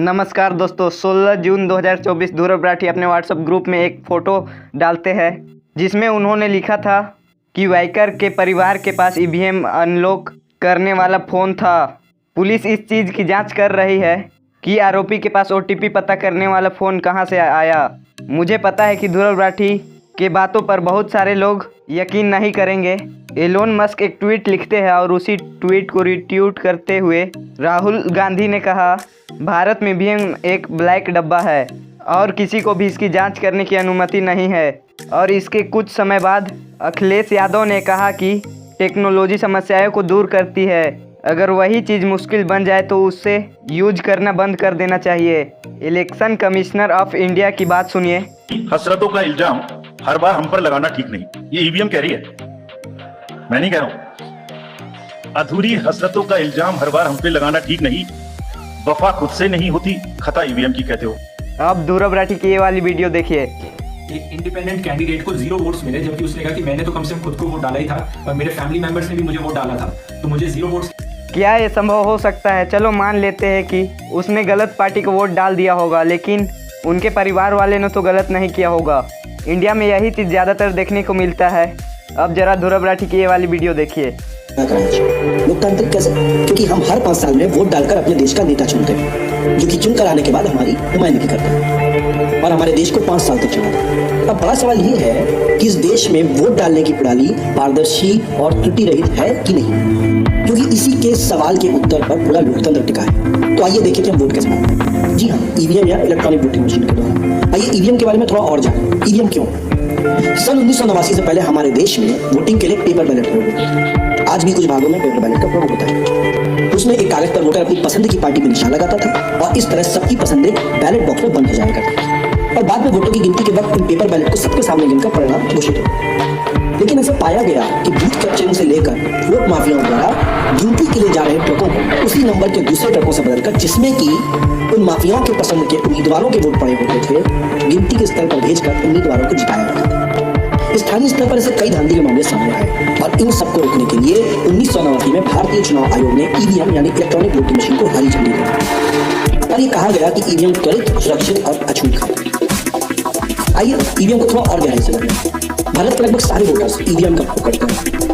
नमस्कार दोस्तों, 16 जून 2024 ध्रुव राठी अपने व्हाट्सएप ग्रुप में एक फ़ोटो डालते हैं जिसमें उन्होंने लिखा था कि वाइकर के परिवार के पास ईवीएम अनलॉक करने वाला फ़ोन था। पुलिस इस चीज़ की जांच कर रही है कि आरोपी के पास ओटीपी पता करने वाला फ़ोन कहां से आया। मुझे पता है कि ध्रुव राठी के बातों पर बहुत सारे लोग यकीन नहीं करेंगे। एलोन मस्क एक ट्वीट लिखते हैं और उसी ट्वीट को रिट्वीट करते हुए राहुल गांधी ने कहा, भारत में भी एक ब्लैक डब्बा है और किसी को भी इसकी जांच करने की अनुमति नहीं है। और इसके कुछ समय बाद अखिलेश यादव ने कहा कि टेक्नोलॉजी समस्याओं को दूर करती है, अगर वही चीज़ मुश्किल बन जाए तो उससे यूज करना बंद कर देना चाहिए। इलेक्शन कमिश्नर ऑफ इंडिया की बात सुनिए। हसरतों का इल्जाम हर बार हम पर लगाना ठीक नहीं, ये ईवीएम कह रही है, मैं नहीं कह रहा हूं। अधूरी हसरतों का इल्जाम हर बार हम पे लगाना ठीक नहीं, वफा खुद से नहीं होती, खता ईवीएम की कहते हो। अब ध्रुव राठी की ये वाली वीडियो देखिए। एक इंडिपेंडेंट कैंडिडेट को 0 वोट्स मिले, जबकि उसने कहा कि मैंने तो कम से कम खुद को वोट डाला ही था और मेरे फैमिली मेंबर्स ने भी मुझे वोट डाला था, तो मुझे 0 वोट्स। क्या ये संभव हो सकता है? चलो मान लेते हैं कि उसने गलत पार्टी को वोट डाल दिया होगा, लेकिन उनके परिवार वाले ने तो गलत नहीं किया होगा। इंडिया में यही चीज़ ज़्यादातर देखने को मिलता है। अब जरा ध्रुव राठी की ये वाली वीडियो देखिए। लोकतांत्रिक कैसे? क्योंकि हम हर 5 साल में वोट डालकर अपने देश का नेता चुनते हैं, जो कि चुनकर आने के बाद हमारी नुमाइंदगी करता है और हमारे देश को 5 साल तक चलाता है। अब बड़ा सवाल ये है कि इस देश में वोट डालने की प्रणाली पारदर्शी और त्रुटि रहित है कि नहीं, क्योंकि इसी के सवाल के उत्तर पर पूरा लोकतंत्र टिका है। तो आइए देखें कि हम वोट कैसे पाते हैं। जी हाँ, ईवीएम या इलेक्ट्रॉनिक वोटिंग मशीन के द्वारा। आइए ईवीएम के बारे में थोड़ा और जानें। ईवीएम क्यों? सन 1989 से पहले हमारे देश में वोटिंग के लिए पेपर बैलेट प्रयोग होता है। आज भी कुछ भागों में पेपर बैलेट का प्रयोग होता है। उसमें एक कागज पर वोटर अपनी पसंद की पार्टी को निशान लगाता था और इस तरह सबकी पसंद एक बैलेट बॉक्स में बंद हो जाया करती थी और बाद में वोटों की गिनती के वक्त इन पेपर बैलेट को सबके सामने गिनकर परिणाम घोषित हो। लेकिन ऐसा पाया गया कि बूथ कैप्चरिंग से लेकर वोट माफियाओं द्वारा गिनती के लिए जा रहे ट्रकों को उसी नंबर के दूसरे ट्रकों से बदलकर, जिसमें कि उन माफियाओं के पसंद के उम्मीदवारों के वोट पड़े होते थे, गिनती के स्तर पर भेजकर उम्मीदवारों को जिताया जाता था। स्थानीय स्तर पर ऐसे कई धांधली के मामले सामने आए और इन सबको रोकने के लिए 1989 में भारतीय चुनाव आयोग ने ईवीएम यानी इलेक्ट्रॉनिक वोटिंग मशीन को हरी झंडी दी और ये कहा गया कि ईवीएम त्वरित, सुरक्षित और अछूत है। आइए ईवीएम को थोड़ा और गहराई से देखें। भारत के लगभग सारे वोटर्स ईवीएम का उपयोग करते हैं।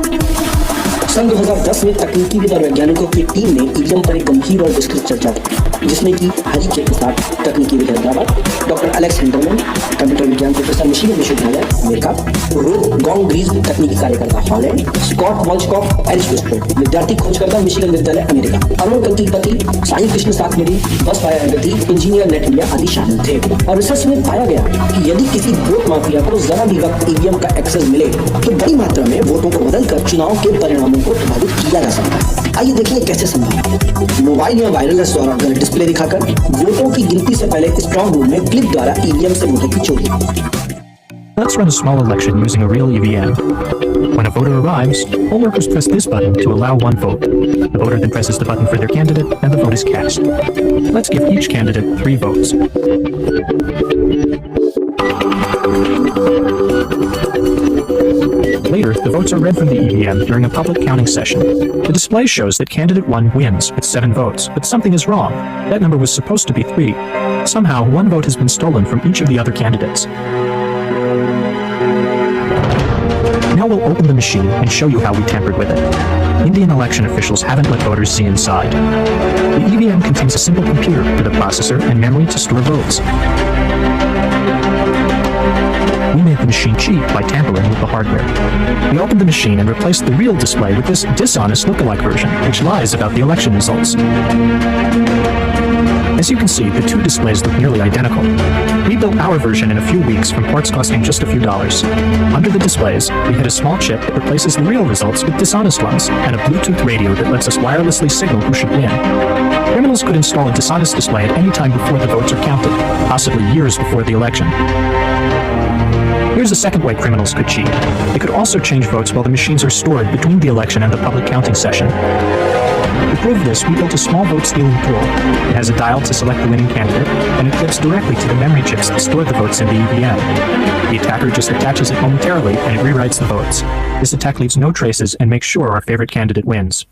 सन 2010 में तकनीकीविद और वैज्ञानिकों की टीम ने ईवीएम पर एक गंभीर और विस्तृत चर्चा की, जिसमें कि हरी के प्रसाद तकनीकीविद हैदराबाद, डॉक्टर एलेक्स हेंडरमैन कंप्यूटर विज्ञान प्रोफेसर मिशिगन विश्वविद्यालय अमेरिका, रोब गॉन्ग्रीज तकनीकी कार्यकर्ता हॉलैंड, स्कॉट वॉल्चकॉफ एरिश वेस्टफोर्ड विद्यार्थी खोजकर्ता मिशिगन विश्वविद्यालय अमेरिका, अरुण कंकिलपति, साई कृष्ण सातमेरी, बस वायागति, इंजीनियर नेट इंडिया आदि शामिल थे। और रिसर्च में पाया गया कि यदि किसी वोट माफिया को जरा भी वक्त ईवीएम का एक्सेस मिले तो बड़ी मात्रा में वोटों को बदलकर चुनाव के परिणामों को प्रभावित किया जा सकता है। आइए देखिए कैसे संभव है। मोबाइल या वायरलेस द्वारा गलत डिस्प्ले दिखाकर वोटों की गिनती से पहले स्ट्रांग रूम में क्लिप द्वारा ईवीएम से वोटों की चोरी। Let's run a small election using a real EVM. When a voter arrives, poll workers press this button to allow one vote. The voter then presses the button for their candidate and the vote is cast. Let's give each candidate 3 votes. Later, the votes are read from the EVM during a public counting session. The display shows that candidate 1 wins with 7 votes, but something is wrong. That number was supposed to be 3. Somehow, 1 vote has been stolen from each of the other candidates. Now we'll open the machine and show you how we tampered with it. Indian election officials haven't let voters see inside. The EVM contains a simple computer with a processor and memory to store votes. We made the machine cheap by tampering with the hardware. We opened the machine and replaced the real display with this dishonest lookalike version, which lies about the election results. As you can see, the 2 displays look nearly identical. We built our version in a few weeks from parts costing just a few dollars. Under the displays, we had a small chip that replaces the real results with dishonest ones, and a Bluetooth radio that lets us wirelessly signal who should win. Criminals could install a dishonest display at any time before the votes are counted, possibly years before the election. Here's a second way criminals could cheat. They could also change votes while the machines are stored between the election and the public counting session. To prove this, we built a small vote stealing tool. It has a dial to select the winning candidate, and it clips directly to the memory chips that store the votes in the EVM. The attacker just attaches it momentarily, and it rewrites the votes. This attack leaves no traces and makes sure our favorite candidate wins.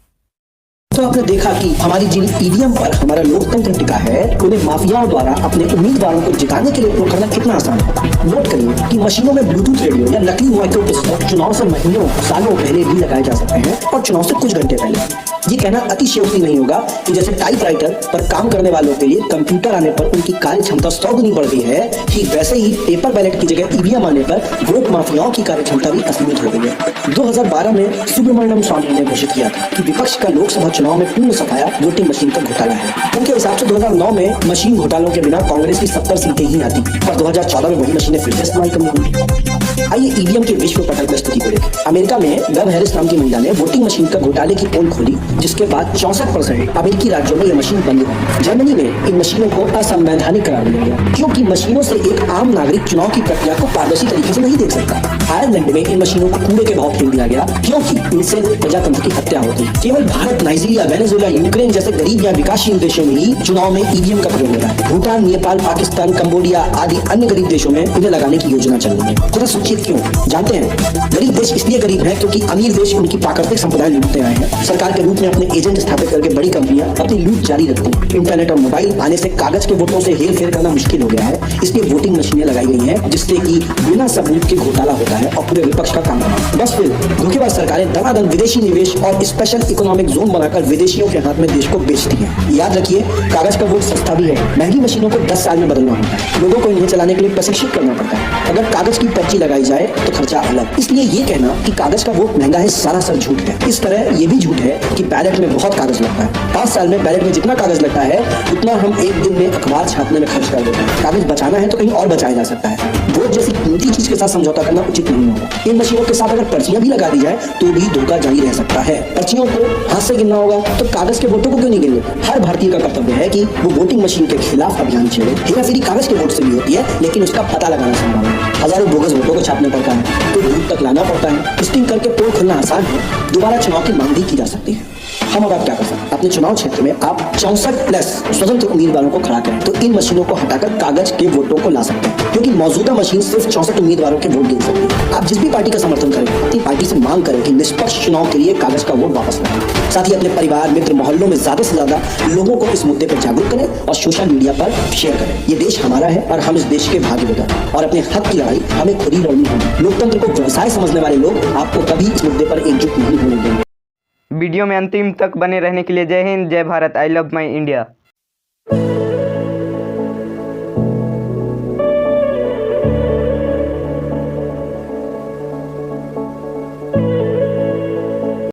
तो आपने देखा कि हमारी जिन EVM पर हमारा लोकतंत्र टिका है उन्हें माफियाओं द्वारा अपने उम्मीदवारों को जिताने के लिए उपयोग करना कितना आसान है। नोट करिए कि मशीनों में ब्लूटूथ रेडियो या नकली माइक्रो पिस्टल चुनाव से महीनों सालों पहले भी लगाए जा सकते हैं और चुनाव से कुछ घंटे पहले। ये कहना अतिशयोक्ति नहीं होगा कि जैसे टाइपराइटर पर काम करने वालों के लिए कंप्यूटर आने पर उनकी कार्य क्षमता 100 गुनी बढ़ गई है, ठीक वैसे ही पेपर बैलेट की जगह ईवीएम आने पर वोट माफियाओं की कार्य क्षमता भी असीमित हो गई है। 2012 में सुब्रमण्यम स्वामी ने घोषित किया था कि विपक्ष का लोकसभा चुनाव में पूर्ण सफाया वोटिंग मशीन का घोटाला है। उनके हिसाब से 2009 में मशीन घोटालों के बिना कांग्रेस की 70 सीटें ही आती, पर 2014 में वही मशीनें फिर से इस्तेमाल करनी होंगी। आइए ईवीएम के विश्व पटल पर स्थिति को देखें। अमेरिका में वेब हैरिस नाम की महिला ने वोटिंग मशीन का घोटाले की पोल खोली, जिसके बाद 64% अमेरिकी राज्यों में यह मशीन बंद हुई। जर्मनी में इन मशीनों को असंवैधानिक करार दिया गया क्योंकि मशीनों से एक आम नागरिक चुनाव की प्रक्रिया को पारदर्शी तरीके से नहीं देख सकता। आयरलैंड में इन मशीनों को कूड़े के भाव फेंक दिया गया क्योंकि इनसे प्रजातंत्र की हत्या होती है। केवल भारत, नाइजीरिया, वेनेजुएला, यूक्रेन जैसे गरीब या विकासशील देशों में ही चुनाव में ईवीएम का प्रयोग होता है। भूटान, नेपाल, पाकिस्तान, कंबोडिया आदि अन्य गरीब देशों में इन्हें लगाने की योजना चल रही है। जरा सोचिए क्यों? जानते हैं, गरीब देश इसलिए गरीब है क्योंकि अमीर देश उनकी प्राकृतिक संपदाएं लूटते आए हैं। सरकार के रूप में अपने एजेंट स्थापित करके बड़ी कंपनियां अपनी लूट जारी रखती हैं। इंटरनेट और मोबाइल आने से कागज के वोटों से हेर फेर करना मुश्किल हो गया है, इसलिए वोटिंग मशीनें लगाई गई हैं जिससे कि बिना सबूत के घोटाला होता है और पूरे विपक्ष का काम है। बस फिर धोखेबाज सरकारें दनादन विदेशी निवेश और स्पेशल इकोनॉमिक जोन बनाकर विदेशियों के हाथ में देश को बेचती हैं। याद रखिए, कागज का वोट सस्ता भी है। महंगी मशीनों को 10 साल में बदलना होता है। लोगों को इन्हें चलाने के लिए प्रशिक्षित करना पड़ता है। अगर कागज की पर्ची लगाई जाए तो खर्चा अलग। इसलिए ये कहना कि कागज का वोट महंगा है सरासर झूठ है। इस तरह ये भी झूठ है कि बैलेट में बहुत कागज लगता है। 5 साल में बैलेट में जितना कागज लगता है उतना हम एक दिन में अखबार छापने में खर्च कर देते हैं। कागज बचाना है तो कहीं और बचाया जा सकता है। वोट जैसी कीमती चीज के साथ समझौता करना उचित नहीं होगा। इन मशीनों के साथ अगर पर्चियां भी लगा दी जाए तो भी धोखा जारी रह सकता है। पर्चियों को हाथ से गिनना होगा तो कागज के वोटों को क्यों नहीं गिने? हर भारतीय का कर्तव्य है कि वो वोटिंग मशीन के खिलाफ अभियान छेड़े। हेराफेरी कागज के वोट से भी होती है, लेकिन उसका पता लगाना संभव है। हजारों बोगस वोटों को छापना पड़ता है, तो बूथ तक लाना पड़ता है। टेस्टिंग करके पोल खोलना आसान है, दोबारा चुनाव की मांग भी की जा सकती है। हम अब आप क्या कर सकते हैं? अपने चुनाव क्षेत्र में आप 64+ स्वतंत्र उम्मीदवारों को खड़ा करें तो इन मशीनों को हटाकर कागज के वोटों को ला सकते हैं, क्योंकि मौजूदा मशीन सिर्फ 64 उम्मीदवारों के वोट गिन सकती है। आप जिस भी पार्टी का समर्थन करें, अपनी पार्टी से मांग करें कि निष्पक्ष चुनाव के लिए कागज का वोट वापस लाएं। साथ ही अपने परिवार, मित्र, मोहल्लों में ज्यादा से ज्यादा लोगों को इस मुद्दे पर जागरूक करें और सोशल मीडिया पर शेयर करें। ये देश हमारा है और हम इस देश के भाग्य विधाता हैं और अपने हक की लड़ाई हमें खुद ही लड़नी होगी। लोकतंत्र को व्यवसाय समझने वाले लोग आपको कभी इस मुद्दे पर एकजुट नहीं होने देंगे। वीडियो में अंतिम तक बने रहने के लिए जय हिंद, जय Bharat. I love my India.